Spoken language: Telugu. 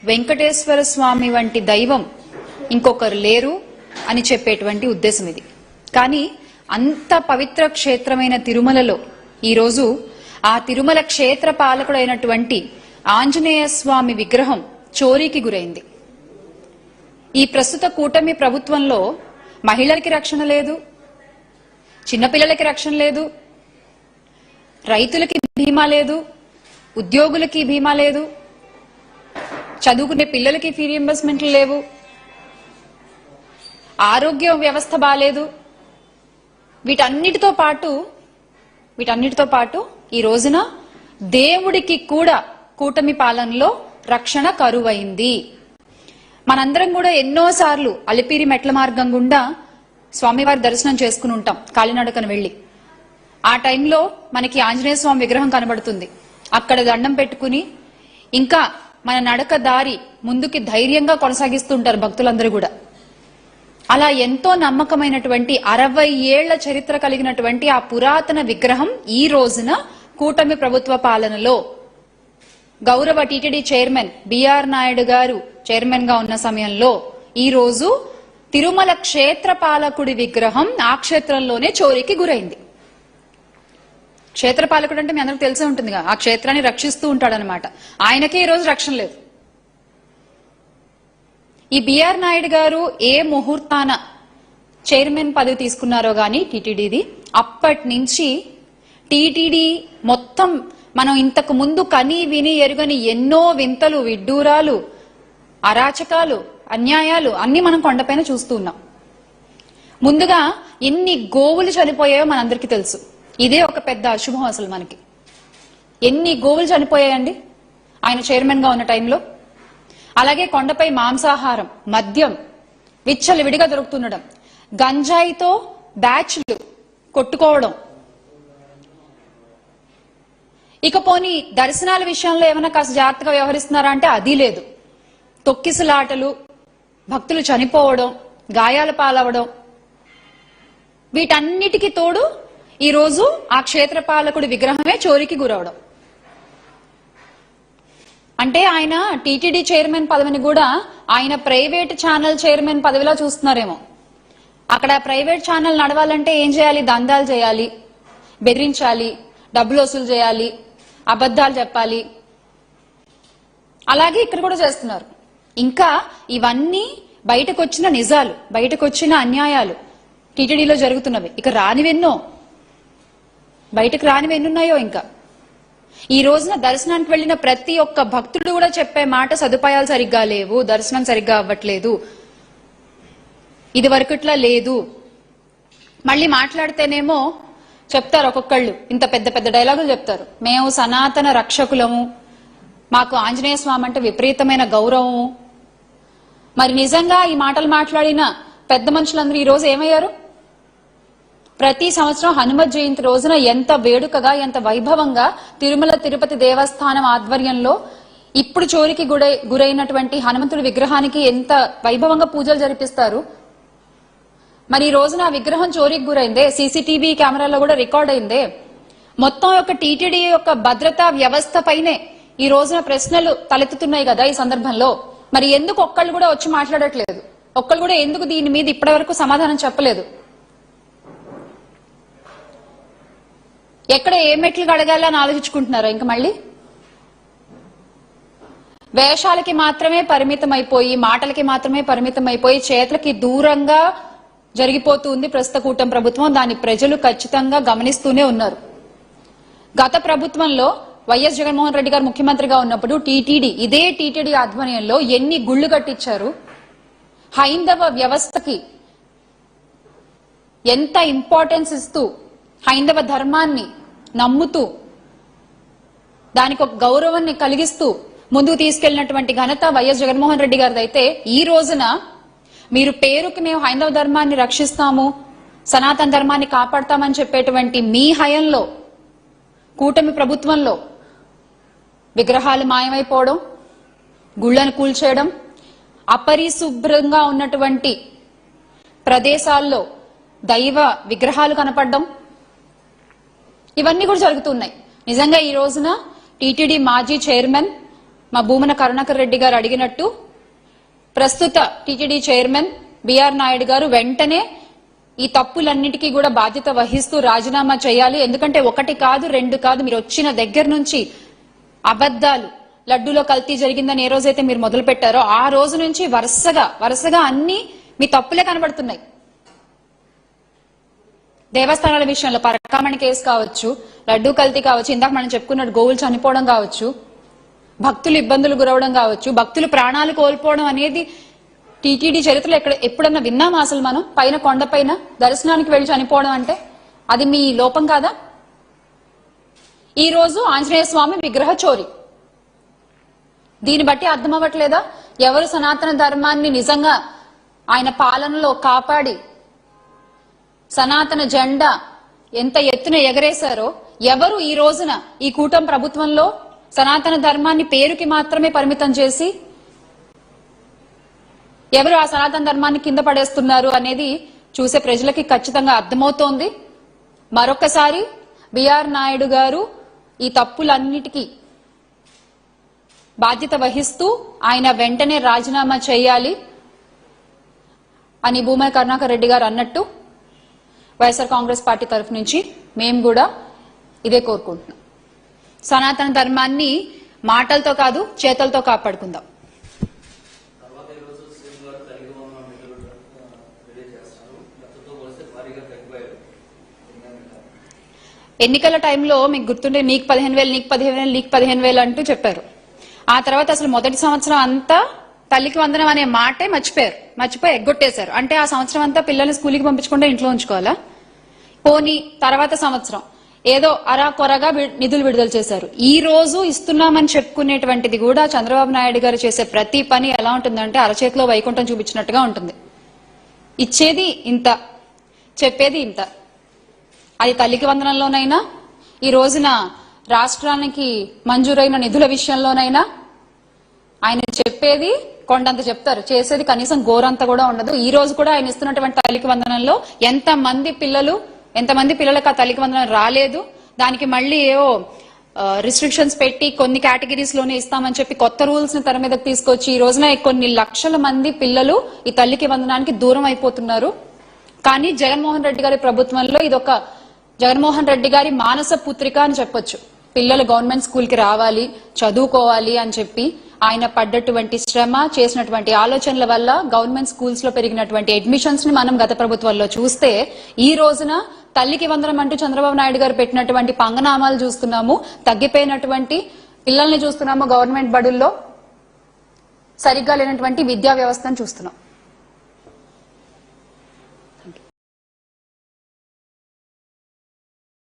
వెంకటేశ్వర స్వామి వంటి దైవం ఇంకొకరు లేరు అని చెప్పేటువంటి ఉద్దేశం ఇది. కానీ అంత పవిత్ర క్షేత్రమైన తిరుమలలో ఈరోజు ఆ తిరుమల క్షేత్ర పాలకుడైనటువంటి ఆంజనేయ స్వామి విగ్రహం చోరీకి గురైంది. ఈ ప్రస్తుత కూటమి ప్రభుత్వంలో మహిళలకి రక్షణ లేదు, చిన్నపిల్లలకి రక్షణ లేదు, రైతులకి బీమా లేదు, ఉద్యోగులకి బీమా లేదు, చదువుకునే పిల్లలకి ఫీ రీయింబర్స్మెంట్లు లేవు, ఆరోగ్య వ్యవస్థ బాలేదు. వీటన్నిటితో పాటు ఈ రోజున దేవుడికి కూడా కూటమి పాలనలో రక్షణ కరువైంది. మనందరం కూడా ఎన్నోసార్లు అలిపిరి మెట్ల మార్గం గుండా స్వామివారి దర్శనం చేసుకుని ఉంటాం కాలినడకను వెళ్లి. ఆ టైంలో మనకి ఆంజనేయ స్వామి విగ్రహం కనబడుతుంది. అక్కడ దండం పెట్టుకుని ఇంకా మన నడక దారి ముందుకి ధైర్యంగా కొనసాగిస్తూ ఉంటారు భక్తులందరూ కూడా. అలా ఎంతో నమ్మకమైనటువంటి 60 ఏళ్ల చరిత్ర కలిగినటువంటి ఆ పురాతన విగ్రహం ఈ రోజున కూటమి ప్రభుత్వ పాలనలో గౌరవ టీటీడీ చైర్మన్ బిఆర్ నాయుడు గారు చైర్మన్ గా ఉన్న సమయంలో ఈ రోజు తిరుమల క్షేత్ర పాలకుడి విగ్రహం ఆ క్షేత్రంలోనే చోరీకి గురైంది. క్షేత్ర పాలకుడు అంటే మీ అందరికి తెలిసే ఉంటుందిగా, ఆ క్షేత్రాన్ని రక్షిస్తూ ఉంటాడనమాట. ఆయనకే ఈ రోజు రక్షణ లేదు. ఈ బిఆర్ నాయుడు గారు ఏ ముహూర్తాన చైర్మన్ పదవి తీసుకున్నారో గాని టీటీడీది, అప్పటి నుంచి టీటీడీ మొత్తం మనం ఇంతకు ముందు కని విని ఎరుగని ఎన్నో వింతలు, విడ్డూరాలు, అరాచకాలు, అన్యాయాలు అన్ని మనం కొండపైన చూస్తూ ఉన్నాం. ముందుగా ఎన్ని గోవులు చనిపోయాయో మనందరికీ తెలుసు. ఇదే ఒక పెద్ద అశుభం అసలు మనకి. ఎన్ని గోవులు చనిపోయాయండి ఆయన చైర్మన్ గా ఉన్న టైంలో. అలాగే కొండపై మాంసాహారం, మద్యం విచ్చలవిడిగా దొరుకుతుండడం, గంజాయితో బ్యాచ్లు కొట్టుకోవడం. ఇక పోనీ దర్శనాల విషయంలో ఏమైనా కాస్త జాగ్రత్తగా వ్యవహరిస్తున్నారా అంటే అది లేదు. తొక్కిసలాటలు, భక్తులు చనిపోవడం, గాయాల పాలవడం, వీటన్నిటికీ తోడు ఈ రోజు ఆ క్షేత్ర పాలకుడి విగ్రహమే చోరీకి గురవడం. అంటే ఆయన టీటీడీ చైర్మన్ పదవిని కూడా ఆయన ప్రైవేట్ ఛానల్ చైర్మన్ పదవిలా చూస్తున్నారేమో. అక్కడ ప్రైవేట్ ఛానల్ నడవాలంటే ఏం చేయాలి? దందాలు చేయాలి, బెదిరించాలి, డబ్బులు వసూలు చేయాలి, అబద్దాలు చెప్పాలి. అలాగే ఇక్కడ కూడా చేస్తున్నారు. ఇంకా ఇవన్నీ బయటకు వచ్చిన నిజాలు, బయటకు వచ్చిన అన్యాయాలు టీటీడీలో జరుగుతున్నవి. ఇక రానివెన్నో, బయటకు రానివెన్నున్నాయో. ఇంకా ఈ రోజున దర్శనానికి వెళ్లిన ప్రతి ఒక్క భక్తుడు కూడా చెప్పే మాట సదుపాయాలు సరిగ్గా లేవు, దర్శనం సరిగ్గా అవ్వట్లేదు, ఇది వరకుట్లా లేదు. మళ్ళీ మాట్లాడితేనేమో చెప్తారు ఒక్కొక్కళ్ళు, ఇంత పెద్ద పెద్ద డైలాగులు చెప్తారు. మేము సనాతన రక్షకులము, మాకు ఆంజనేయ స్వామి అంటే విపరీతమైన గౌరవము. మరి నిజంగా ఈ మాటలు మాట్లాడిన పెద్ద మనుషులందరూ ఈ రోజు ఏమయ్యారు? ప్రతి సంవత్సరం హనుమత్ జయంతి రోజున ఎంత వేడుకగా, ఎంత వైభవంగా తిరుమల తిరుపతి దేవస్థానం ఆధ్వర్యంలో ఇప్పుడు చోరీకి గురైనటువంటి హనుమంతుడి విగ్రహానికి ఎంత వైభవంగా పూజలు జరిపిస్తారు. మరి ఈ రోజున ఆ విగ్రహం చోరీకి గురైందే, సీసీటీవీ కెమెరాలో కూడా రికార్డ్ అయిందే. మొత్తం యొక్క టీటీడీ యొక్క భద్రతా వ్యవస్థ పైనే ఈ రోజున ప్రశ్నలు తలెత్తుతున్నాయి కదా ఈ సందర్భంలో. మరి ఎందుకు ఒక్కళ్ళు కూడా వచ్చి మాట్లాడట్లేదు? ఒక్కళ్ళు కూడా ఎందుకు దీని మీద ఇప్పటి వరకు సమాధానం చెప్పలేదు? ఎక్కడ ఏ మెట్లు అడగాలని ఆలోచించుకుంటున్నారా? ఇంకా మళ్ళీ వేషాలకి మాత్రమే పరిమితం అయిపోయి, మాటలకి మాత్రమే పరిమితం అయిపోయి, చేతులకి దూరంగా జరిగిపోతుంది ప్రస్తుత కూటమి ప్రభుత్వం. దాన్ని ప్రజలు ఖచ్చితంగా గమనిస్తూనే ఉన్నారు. గత ప్రభుత్వంలో వైఎస్ జగన్మోహన్ రెడ్డి గారు ముఖ్యమంత్రిగా ఉన్నప్పుడు ఇదే టీటీడీ ఆధ్వర్యంలో ఎన్ని గుళ్లు కట్టించారు, హైందవ వ్యవస్థకి ఎంత ఇంపార్టెన్స్ ఇస్తూ, హైందవ ధర్మాన్ని నమ్ముతూ, దానికి ఒక గౌరవాన్ని కలిగిస్తూ ముందుకు తీసుకెళ్లినటువంటి ఘనత వైఎస్ జగన్మోహన్ రెడ్డి గారిది. అయితే ఈ రోజున మీరు పేరుకి మేము హైందవ ధర్మాన్ని రక్షిస్తాము, సనాతన ధర్మాన్ని కాపాడతామని చెప్పేటువంటి మీ హయంలో, కూటమి ప్రభుత్వంలో విగ్రహాలు మాయమైపోవడం, గుళ్లను కూల్చేయడం, అపరిశుభ్రంగా ఉన్నటువంటి ప్రదేశాల్లో దైవ విగ్రహాలు కనపడడం, ఇవన్నీ కూడా జరుగుతున్నాయి. నిజంగా ఈ రోజున టీటీడీ మాజీ చైర్మన్ మా భూమన కరుణాకర్ రెడ్డి గారు అడిగినట్టు ప్రస్తుత టీటీడీ చైర్మన్ బిఆర్ నాయుడు గారు వెంటనే ఈ తప్పులన్నిటికీ కూడా బాధ్యత వహిస్తూ రాజీనామా చేయాలి. ఎందుకంటే ఒకటి కాదు, రెండు కాదు, మీరు వచ్చిన దగ్గర నుంచి అబద్దాలు, లడ్డూలో కల్తీ జరిగిందని ఏ రోజైతే మీరు మొదలు పెట్టారో ఆ రోజు నుంచి వరుసగా అన్ని మీ తప్పులే కనబడుతున్నాయి. దేవస్థానాల విషయంలో పరకామణి కేసు కావచ్చు, లడ్డూ కల్తీ కావచ్చు, ఇందాక మనం చెప్పుకున్నట్టు గోవులు చనిపోవడం కావచ్చు, భక్తులు ఇబ్బందులు గురవడం కావచ్చు, భక్తులు ప్రాణాలు కోల్పోవడం అనేది టీటీడీ చరిత్రలో ఎప్పుడన్నా విన్నామా అసలు మనం? పైన కొండపైన దర్శనానికి వెళ్లి చనిపోవడం అంటే అది మీ లోపం కాదా? ఈ రోజు ఆంజనేయ స్వామి విగ్రహ చోరీ. దీన్ని బట్టి అర్థం అవ్వట్లేదా ఎవరు సనాతన ధర్మాన్ని నిజంగా ఆయన పాలనలో కాపాడి సనాతన జెండా ఎంత ఎత్తున ఎగరేశారో, ఎవరు ఈ రోజున ఈ కూటమి ప్రభుత్వంలో సనాతన ధర్మాన్ని పేరుకి మాత్రమే పరిమితం చేసి ఎవరు ఆ సనాతన ధర్మాన్ని కింద పడేస్తున్నారు అనేది చూసే ప్రజలకి ఖచ్చితంగా అర్థమవుతోంది. మరొకసారి బిఆర్ నాయుడు గారు ఈ తప్పులన్నిటికీ బాధ్యత వహిస్తూ ఆయన వెంటనే రాజీనామా చేయాలి అని భూమన కరుణాకర్ రెడ్డి గారు అన్నట్టు వైఎస్ఆర్ కాంగ్రెస్ పార్టీ తరఫు నుంచి మేము కూడా ఇదే కోరుకుంటున్నాం. సనాతన ధర్మాన్ని మాటలతో కాదు చేతలతో కాపాడుకుందాం. ఎన్నికల టైంలో మీకు గుర్తుండే నీకు 15,000 నీకు 15,000 నీకు 15,000 అంటూ చెప్పారు. ఆ తర్వాత అసలు మొదటి సంవత్సరం అంతా తల్లికి వందనం అనే మాటే మర్చిపోయి ఎగ్గొట్టేశారు. అంటే ఆ సంవత్సరం అంతా పిల్లల్ని స్కూల్కి పంపించకుండా ఇంట్లో ఉంచుకోవాలా? పోనీ తర్వాత సంవత్సరం ఏదో అరా కొరగా నిధులు విడుదల చేశారు. ఈ రోజు ఇస్తున్నామని చెప్పుకునేటువంటిది కూడా చంద్రబాబు నాయుడు గారు చేసే ప్రతి పని ఎలా ఉంటుందంటే అరచేతిలో వైకుంఠం చూపించినట్టుగా ఉంటుంది. ఇచ్చేది ఇంత, చెప్పేది ఇంత. అది తల్లికి వందనంలోనైనా, ఈ రోజున రాష్ట్రానికి మంజూరైన నిధుల విషయంలోనైనా ఆయన చెప్పేది కొండంత చెప్తారు, చేసేది కనీసం గోరంత కూడా ఉండదు. ఈ రోజు కూడా ఆయన ఇస్తున్నటువంటి తల్లికి వందనంలో ఎంతమంది పిల్లలకు ఆ తల్లికి వందనం రాలేదు, దానికి మళ్ళీ ఏవో రిస్ట్రిక్షన్స్ పెట్టి కొన్ని కేటగిరీస్ లోనే ఇస్తామని చెప్పి కొత్త రూల్స్ ని తెర మీదకి తీసుకొచ్చి ఈ రోజున కొన్ని లక్షల మంది పిల్లలు ఈ తల్లికి వందనానికి దూరం అయిపోతున్నారు. కానీ జగన్మోహన్ రెడ్డి గారి ప్రభుత్వంలో ఇదొక జగన్మోహన్ రెడ్డి గారి మానస పుత్రిక అని చెప్పొచ్చు. పిల్లలు గవర్నమెంట్ స్కూల్ కి రావాలి, చదువుకోవాలి అని చెప్పి ఆయన పడ్డటువంటి శ్రమ, చేసినటువంటి ఆలోచనల వల్ల గవర్నమెంట్ స్కూల్స్ లో పెరిగినటువంటి అడ్మిషన్స్ ని మనం గత ప్రభుత్వంలో చూస్తే ఈ రోజున తల్లికి వందనం అంటూ చంద్రబాబు నాయుడు గారు పెట్టినటువంటి పంగనామాలు చూస్తున్నాము. తగ్గిపోయినటువంటి పిల్లల్ని చూస్తున్నాము, గవర్నమెంట్ బడుల్లో సరిగ్గా లేనటువంటి విద్యా వ్యవస్థను చూస్తున్నాం.